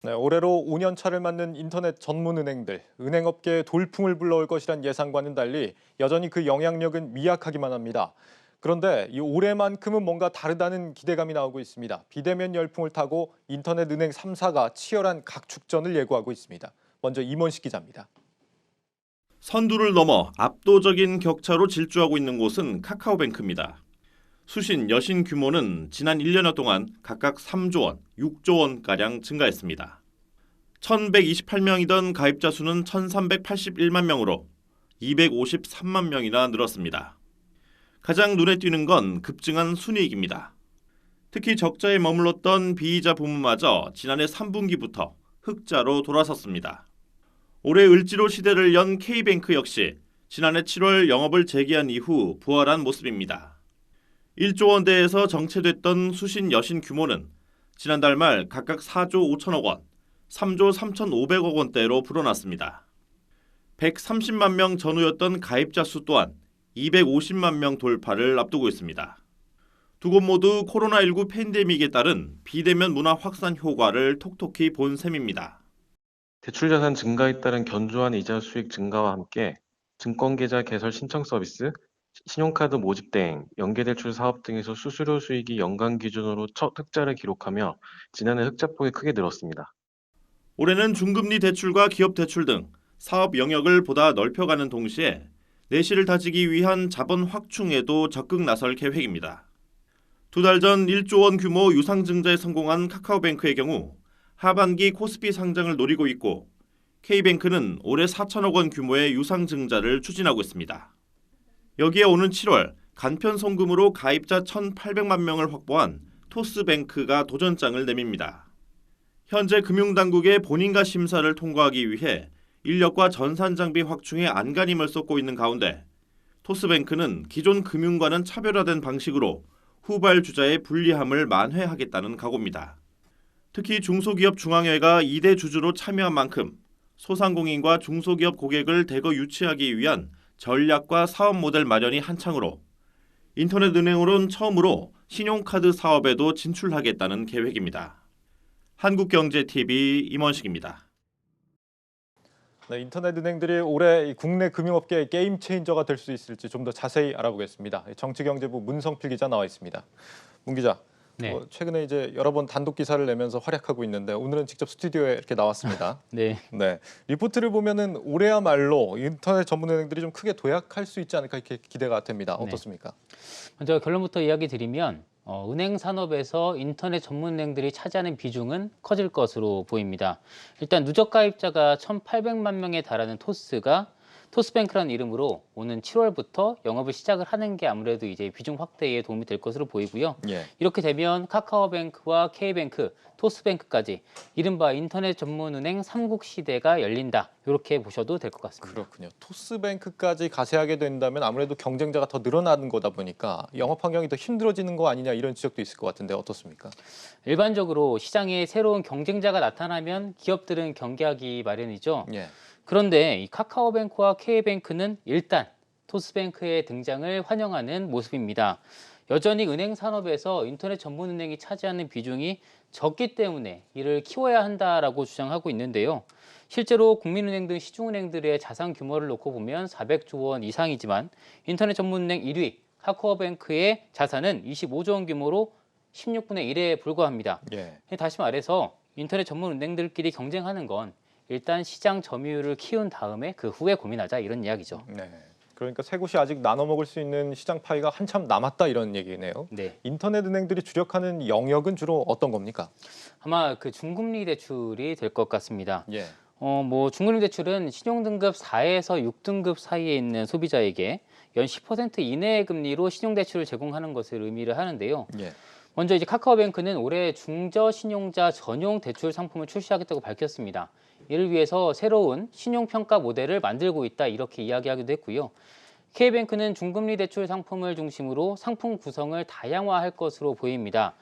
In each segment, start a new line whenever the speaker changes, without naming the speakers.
네, 올해로 5년 차를 맞는 인터넷 전문 은행들, 은행업계에 돌풍을 불러올 것이란 예상과는 달리 여전히 그 영향력은 미약하기만 합니다. 그런데 이 올해만큼은 뭔가 다르다는 기대감이 나오고 있습니다. 비대면 열풍을 타고 인터넷 은행 3사가 치열한 각축전을 예고하고 있습니다. 먼저 임원식 기자입니다.
선두를 넘어 압도적인 격차로 질주하고 있는 곳은 카카오뱅크입니다. 수신, 여신 규모는 지난 1년여 동안 각각 3조 원, 6조 원가량 증가했습니다. 1,128명이던 가입자 수는 1,381만 명으로 253만 명이나 늘었습니다. 가장 눈에 띄는 건 급증한 순이익입니다. 특히 적자에 머물렀던 비이자 부문마저 지난해 3분기부터 흑자로 돌아섰습니다. 올해 을지로 시대를 연 K뱅크 역시 지난해 7월 영업을 재개한 이후 부활한 모습입니다. 1조 원대에서 정체됐던 수신 여신 규모는 지난달 말 각각 4조 5천억 원, 3조 3,500억 원대로 불어났습니다. 130만 명 전후였던 가입자 수 또한 250만 명 돌파를 앞두고 있습니다. 두 곳 모두 코로나19 팬데믹에 따른 비대면 문화 확산 효과를 톡톡히 본 셈입니다.
대출 자산 증가에 따른 견조한 이자 수익 증가와 함께 증권계좌 개설 신청 서비스, 신용카드 모집 대행, 연계대출 사업 등에서 수수료 수익이 연간 기준으로 첫 흑자를 기록하며 지난해 흑자폭이 크게 늘었습니다.
올해는 중금리 대출과 기업 대출 등 사업 영역을 보다 넓혀가는 동시에 내실을 다지기 위한 자본 확충에도 적극 나설 계획입니다. 두 달 전 1조 원 규모 유상증자에 성공한 카카오뱅크의 경우 하반기 코스피 상장을 노리고 있고 K뱅크는 올해 4천억 원 규모의 유상증자를 추진하고 있습니다. 여기에 오는 7월 간편 송금으로 가입자 1,800만 명을 확보한 토스뱅크가 도전장을 내밉니다. 현재 금융당국의 본인과 심사를 통과하기 위해 인력과 전산 장비 확충에 안간힘을 쏟고 있는 가운데 토스뱅크는 기존 금융과는 차별화된 방식으로 후발주자의 불리함을 만회하겠다는 각오입니다. 특히 중소기업 중앙회가 2대 주주로 참여한 만큼 소상공인과 중소기업 고객을 대거 유치하기 위한 전략과 사업 모델 마련이 한창으로 인터넷 은행으론 처음으로 신용카드 사업에도 진출하겠다는 계획입니다. 한국경제TV 임원식입니다.
네, 인터넷 은행들이 올해 이 국내 금융업계의 게임 체인저가 될 수 있을지 좀 더 자세히 알아보겠습니다. 정치경제부 문성필 기자 나와 있습니다. 문 기자,
네.
최근에 이제 여러 번 단독 기사를 내면서 활약하고 있는데 오늘은 직접 스튜디오에 이렇게 나왔습니다.
네.
네, 리포트를 보면은 올해야말로 인터넷 전문 은행들이 좀 크게 도약할 수 있지 않을까 이렇게 기대가 됩니다. 어떻습니까?
먼저 결론부터 이야기 드리면 은행 산업에서 인터넷 전문 은행들이 차지하는 비중은 커질 것으로 보입니다. 일단 누적 가입자가 1,800만 명에 달하는 토스뱅크라는 이름으로 오는 7월부터 영업을 시작을 하는 게 아무래도 이제 비중 확대에 도움이 될 것으로 보이고요.
예.
이렇게 되면 카카오뱅크와 K뱅크, 토스뱅크까지 이른바 인터넷 전문 은행 삼국 시대가 열린다. 이렇게 보셔도 될 것 같습니다.
그렇군요. 토스뱅크까지 가세하게 된다면 아무래도 경쟁자가 더 늘어나는 거다 보니까 영업 환경이 더 힘들어지는 거 아니냐 이런 지적도 있을 것 같은데 어떻습니까?
일반적으로 시장에 새로운 경쟁자가 나타나면 기업들은 경계하기 마련이죠.
예.
그런데 이 카카오뱅크와 K뱅크는 일단 토스뱅크의 등장을 환영하는 모습입니다. 여전히 은행 산업에서 인터넷 전문 은행이 차지하는 비중이 적기 때문에 이를 키워야 한다라고 주장하고 있는데요. 실제로 국민은행 등 시중은행들의 자산 규모를 놓고 보면 400조 원 이상이지만 인터넷 전문 은행 1위 카카오뱅크의 자산은 25조 원 규모로 16분의 1에 불과합니다.
예.
다시 말해서 인터넷 전문 은행들끼리 경쟁하는 건 일단 시장 점유율을 키운 다음에 그 후에 고민하자 이런 이야기죠.
네. 그러니까 세 곳이 아직 나눠 먹을 수 있는 시장 파이가 한참 남았다 이런 얘기네요.
네.
인터넷 은행들이 주력하는 영역은 주로 어떤 겁니까?
아마 그 중금리 대출이 될 것 같습니다.
예.
중금리 대출은 신용등급 4에서 6등급 사이에 있는 소비자에게 연 10% 이내의 금리로 신용대출을 제공하는 것을 의미를 하는데요.
예.
먼저 이제 카카오뱅크는 올해 중저 신용자 전용 대출 상품을 출시하겠다고 밝혔습니다. 이를 위해서 새로운 신용평가 모델을 만들고 있다 이렇게 이야기하기도 했고요. K뱅크는 중금리 대출 상품을 중심으로 상품 구성을 다양화할 것으로 보입니다.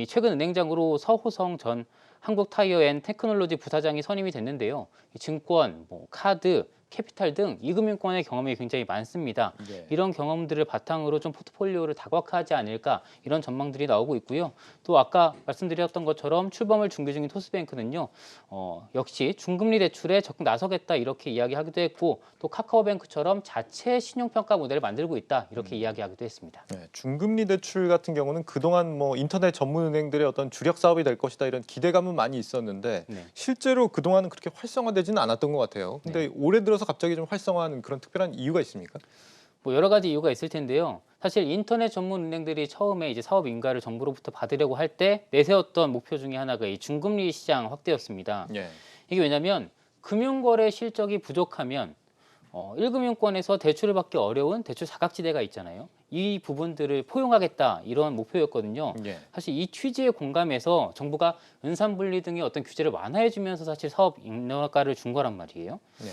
최근 은행장으로 서호성 전 한국타이어앤테크놀로지 부사장이 선임이 됐는데요. 증권, 카드, 캐피탈 등 이금융권의 경험이 굉장히 많습니다.
네.
이런 경험들을 바탕으로 좀 포트폴리오를 다각화하지 않을까 이런 전망들이 나오고 있고요. 또 아까 말씀드렸던 것처럼 출범을 준비 중인 토스뱅크는요. 역시 중금리 대출에 적극 나서겠다 이렇게 이야기하기도 했고 또 카카오뱅크처럼 자체 신용평가 모델을 만들고 있다 이렇게 이야기하기도 했습니다.
네, 중금리 대출 같은 경우는 그동안 뭐 인터넷 전문 은행들의 어떤 주력 사업이 될 것이다 이런 기대감은 많이 있었는데
네.
실제로 그동안은 그렇게 활성화되지는 않았던 것 같아요. 근데 올해 들어서 갑자기 좀 활성화하는 그런 특별한 이유가 있습니까?
뭐 여러 가지 이유가 있을 텐데요. 사실 인터넷 전문 은행들이 처음에 이제 사업 인가를 정부로부터 받으려고 할 때 내세웠던 목표 중에 하나가 이 중금리 시장 확대였습니다.
예.
이게 왜냐하면 금융거래 실적이 부족하면 1금융권에서 대출을 받기 어려운 대출 사각지대가 있잖아요. 이 부분들을 포용하겠다 이런 목표였거든요.
예.
사실 이 취지에 공감해서 정부가 은산분리 등의 어떤 규제를 완화해주면서 사실 사업 인허가를 준 거란 말이에요.
네.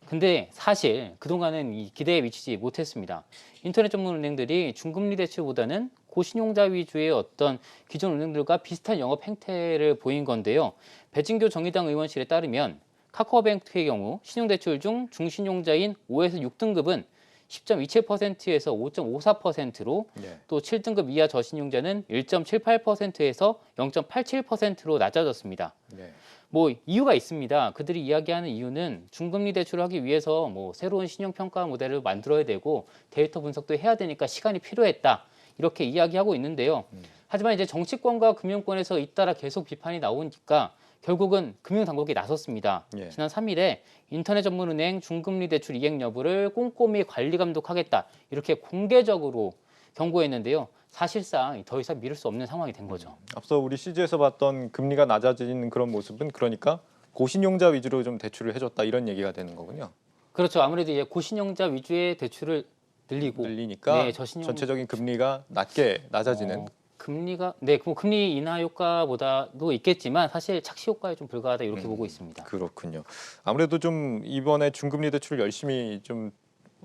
근데 사실 그동안은 이 기대에 미치지 못했습니다. 인터넷 전문 은행들이 중금리 대출보다는 고신용자 위주의 어떤 기존 은행들과 비슷한 영업 행태를 보인 건데요. 배진교 정의당 의원실에 따르면 카카오뱅크의 경우 신용대출 중 중신용자인 5에서 6등급은 10.27%에서 5.54%로
예.
또 7등급 이하 저신용자는 1.78%에서 0.87%로 낮아졌습니다.
네.
뭐 이유가 있습니다. 그들이 이야기하는 이유는 중금리 대출을 하기 위해서 뭐 새로운 신용평가 모델을 만들어야 되고 데이터 분석도 해야 되니까 시간이 필요했다. 이렇게 이야기하고 있는데요. 하지만 이제 정치권과 금융권에서 잇따라 계속 비판이 나오니까 결국은 금융당국이 나섰습니다.
예.
지난 3일에 인터넷 전문은행 중금리 대출 이행 여부를 꼼꼼히 관리 감독하겠다. 이렇게 공개적으로 경고했는데요. 사실상 더 이상 미룰 수 없는 상황이 된 거죠.
앞서 우리 CG에서 봤던 금리가 낮아지는 그런 모습은 그러니까 고신용자 위주로 좀 대출을 해줬다 이런 얘기가 되는 거군요.
그렇죠. 아무래도 이제 고신용자 위주의 대출을 늘리고
늘리니까
네, 저신용
전체적인 금리가 낮아지는.
금리가 뭐 금리 인하 효과보다도 있겠지만 사실 착시 효과에 좀 불과하다 이렇게 보고 있습니다.
그렇군요. 아무래도 좀 이번에 중금리 대출을 열심히 좀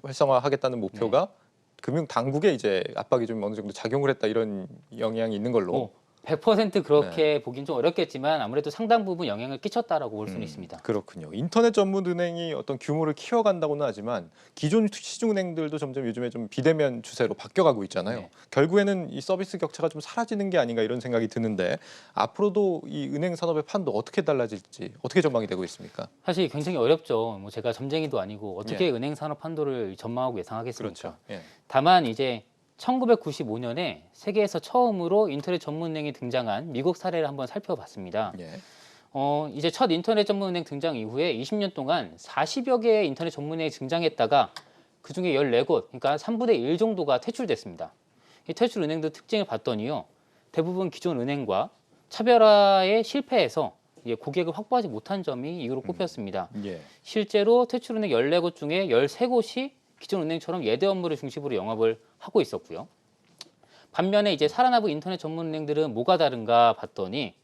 활성화하겠다는 목표가 금융 당국에 이제 압박이 좀 어느 정도 작용을 했다 이런 영향이 있는 걸로.
100% 그렇게 보긴 좀 어렵겠지만 아무래도 상당 부분 영향을 끼쳤다라고 볼 수는 있습니다.
그렇군요. 인터넷 전문 은행이 어떤 규모를 키워간다고는 하지만 기존 시중은행들도 점점 요즘에 좀 비대면 추세로 바뀌어가고 있잖아요.
네.
결국에는 이 서비스 격차가 좀 사라지는 게 아닌가 이런 생각이 드는데 앞으로도 이 은행 산업의 판도 어떻게 달라질지 어떻게 전망이 되고 있습니까?
사실 굉장히 어렵죠. 뭐 제가 점쟁이도 아니고 어떻게
예.
은행 산업 판도를 전망하고 예상하겠습니까?
그렇죠. 예.
다만 이제 1995년에 세계에서 처음으로 인터넷 전문은행이 등장한 미국 사례를 한번 살펴봤습니다.
예.
이제 첫 인터넷 전문은행 등장 이후에 20년 동안 40여 개의 인터넷 전문은행이 등장했다가 그중에 14곳, 그러니까 3분의 1 정도가 퇴출됐습니다. 이 퇴출 은행들 특징을 봤더니요. 대부분 기존 은행과 차별화에 실패해서 고객을 확보하지 못한 점이 이유로 꼽혔습니다.
예.
실제로 퇴출은행 14곳 중에 13곳이 기존 은행처럼 예대 업무를 중심으로 영업을 하고 있었고요. 반면에 이제 살아나부 인터넷 전문 은행들은 뭐가 다른가 봤더니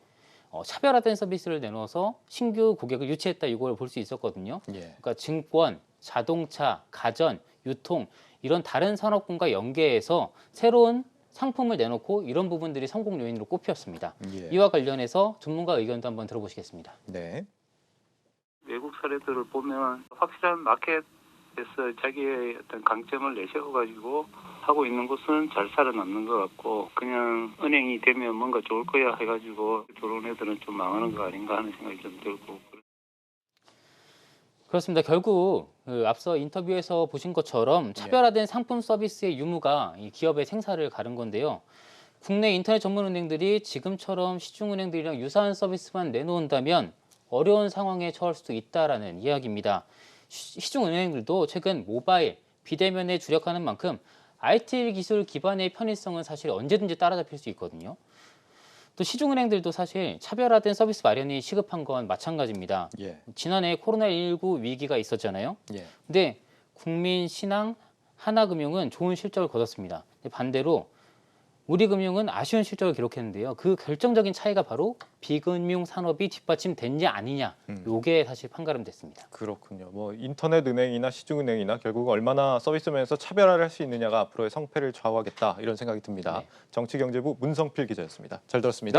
차별화된 서비스를 내놓아서 신규 고객을 유치했다 이걸 볼 수 있었거든요.
예.
그러니까 증권, 자동차, 가전, 유통 이런 다른 산업군과 연계해서 새로운 상품을 내놓고 이런 부분들이 성공 요인으로 꼽혔습니다.
예.
이와 관련해서 전문가 의견도 한번 들어보시겠습니다.
네.
외국 사례들을 보면 확실한 마켓에서 자기의 어떤 강점을 내세워가지고 하고 있는 곳은 잘 살아남는 것 같고 그냥 은행이 되면 뭔가 좋을 거야 해가지고 들어온 애들은 좀 망하는 거 아닌가 하는 생각이 좀 들고.
그렇습니다. 결국 앞서 인터뷰에서 보신 것처럼 차별화된 상품 서비스의 유무가 이 기업의 생사를 가른 건데요. 국내 인터넷 전문 은행들이 지금처럼 시중은행들이랑 유사한 서비스만 내놓는다면 어려운 상황에 처할 수도 있다라는 이야기입니다. 시중은행들도 최근 모바일, 비대면에 주력하는 만큼 IT 기술 기반의 편의성은 사실 언제든지 따라잡힐 수 있거든요. 또 시중은행들도 사실 차별화된 서비스 마련이 시급한 건 마찬가지입니다.
예.
지난해 코로나19 위기가 있었잖아요.
예.
근데 국민신앙, 하나금융은 좋은 실적을 거뒀습니다. 근데 반대로 우리금융은 아쉬운 실적을 기록했는데요. 그 결정적인 차이가 바로 비금융 산업이 뒷받침됐냐 아니냐. 요게 사실 판가름됐습니다.
그렇군요. 뭐 인터넷 은행이나 시중은행이나 결국 얼마나 서비스 면에서 차별화를 할 수 있느냐가 앞으로의 성패를 좌우하겠다 이런 생각이 듭니다.
네.
정치경제부 문성필 기자였습니다. 잘 들었습니다.